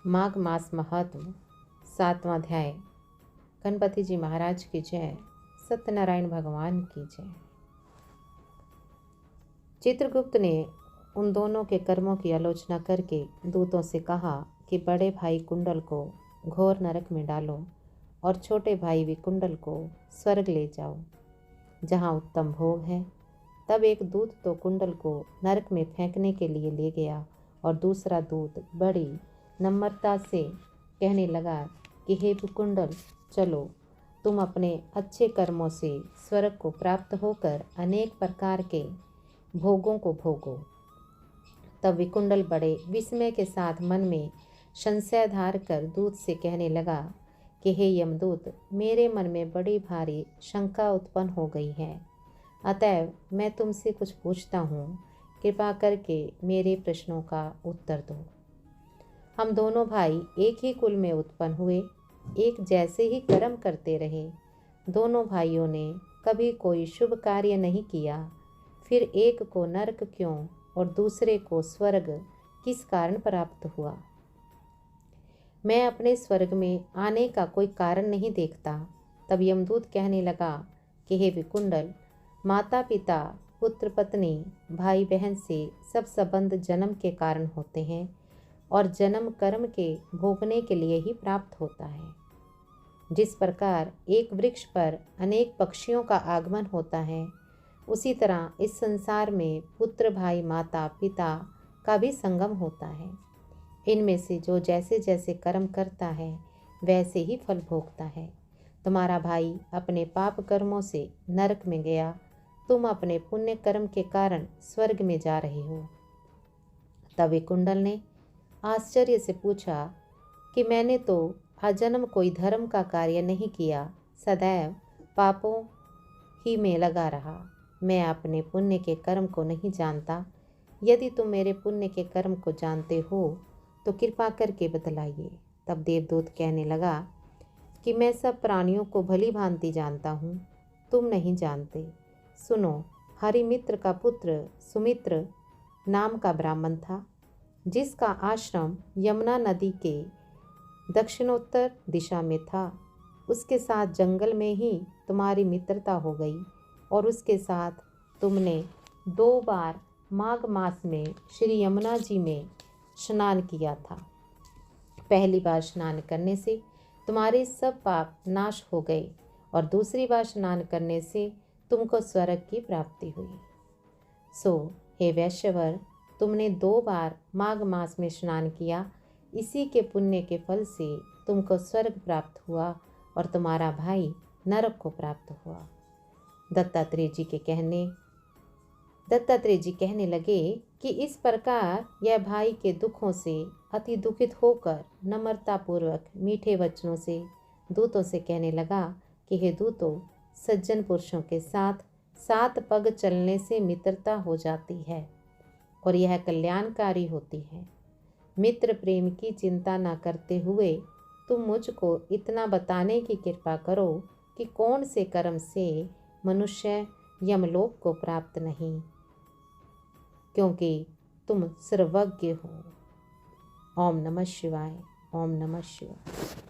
माघ मास महत्व 7वां अध्याय। गणपति जी महाराज की जय, सत्यनारायण भगवान की जय। चित्रगुप्त ने उन दोनों के कर्मों की आलोचना करके दूतों से कहा कि बड़े भाई कुंडल को घोर नरक में डालो और छोटे भाई विकुंडल को स्वर्ग ले जाओ, जहाँ उत्तम भोग है। तब एक दूत तो कुंडल को नरक में फेंकने के लिए ले गया और दूसरा दूत बड़ी नम्रता से कहने लगा कि हे विकुंडल, चलो, तुम अपने अच्छे कर्मों से स्वर्ग को प्राप्त होकर अनेक प्रकार के भोगों को भोगो। तब विकुंडल बड़े विस्मय के साथ मन में संशय धार कर दूत से कहने लगा कि हे यमदूत, मेरे मन में बड़ी भारी शंका उत्पन्न हो गई है, अतएव मैं तुमसे कुछ पूछता हूँ। कृपा करके मेरे प्रश्नों का उत्तर दो। हम दोनों भाई एक ही कुल में उत्पन्न हुए, एक जैसे ही कर्म करते रहे। दोनों भाइयों ने कभी कोई शुभ कार्य नहीं किया, फिर एक को नरक क्यों और दूसरे को स्वर्ग किस कारण प्राप्त हुआ? मैं अपने स्वर्ग में आने का कोई कारण नहीं देखता। तब यमदूत कहने लगा कि हे विकुंडल, माता पिता, पुत्र पत्नी, भाई बहन से सब संबंध जन्म के कारण होते हैं और जन्म कर्म के भोगने के लिए ही प्राप्त होता है। जिस प्रकार एक वृक्ष पर अनेक पक्षियों का आगमन होता है, उसी तरह इस संसार में पुत्र, भाई, माता पिता का भी संगम होता है। इनमें से जो जैसे जैसे कर्म करता है वैसे ही फल भोगता है। तुम्हारा भाई अपने पाप कर्मों से नरक में गया, तुम अपने पुण्य कर्म के कारण स्वर्ग में जा रहे हो। तब विकुंडल ने आश्चर्य से पूछा कि मैंने तो आजन्म कोई धर्म का कार्य नहीं किया, सदैव पापों ही में लगा रहा। मैं अपने पुण्य के कर्म को नहीं जानता। यदि तुम मेरे पुण्य के कर्म को जानते हो तो कृपा करके बतलाइए। तब देवदूत कहने लगा कि मैं सब प्राणियों को भली भांति जानता हूँ, तुम नहीं जानते। सुनो, हरिमित्र का पुत्र सुमित्र नाम का ब्राह्मण था, जिसका आश्रम यमुना नदी के दक्षिणोत्तर दिशा में था। उसके साथ जंगल में ही तुम्हारी मित्रता हो गई और उसके साथ तुमने 2 बार माघ मास में श्री यमुना जी में स्नान किया था। पहली बार स्नान करने से तुम्हारे सब पाप नाश हो गए और दूसरी बार स्नान करने से तुमको स्वर्ग की प्राप्ति हुई। सो हे वैश्यवर, तुमने 2 बार माघ मास में स्नान किया, इसी के पुण्य के फल से तुमको स्वर्ग प्राप्त हुआ और तुम्हारा भाई नरक को प्राप्त हुआ। दत्तात्रेय जी कहने लगे कि इस प्रकार यह भाई के दुखों से अति दुखित होकर नम्रतापूर्वक मीठे वचनों से दूतों से कहने लगा कि हे दूतों, सज्जन पुरुषों के साथ 7 पग चलने से मित्रता हो जाती है और यह कल्याणकारी होती है। मित्र प्रेम की चिंता न करते हुए तुम मुझको इतना बताने की कृपा करो कि कौन से कर्म से मनुष्य यमलोक को प्राप्त नहीं, क्योंकि तुम सर्वज्ञ हो। ओम नमः शिवाय। ओम नमः शिवाय।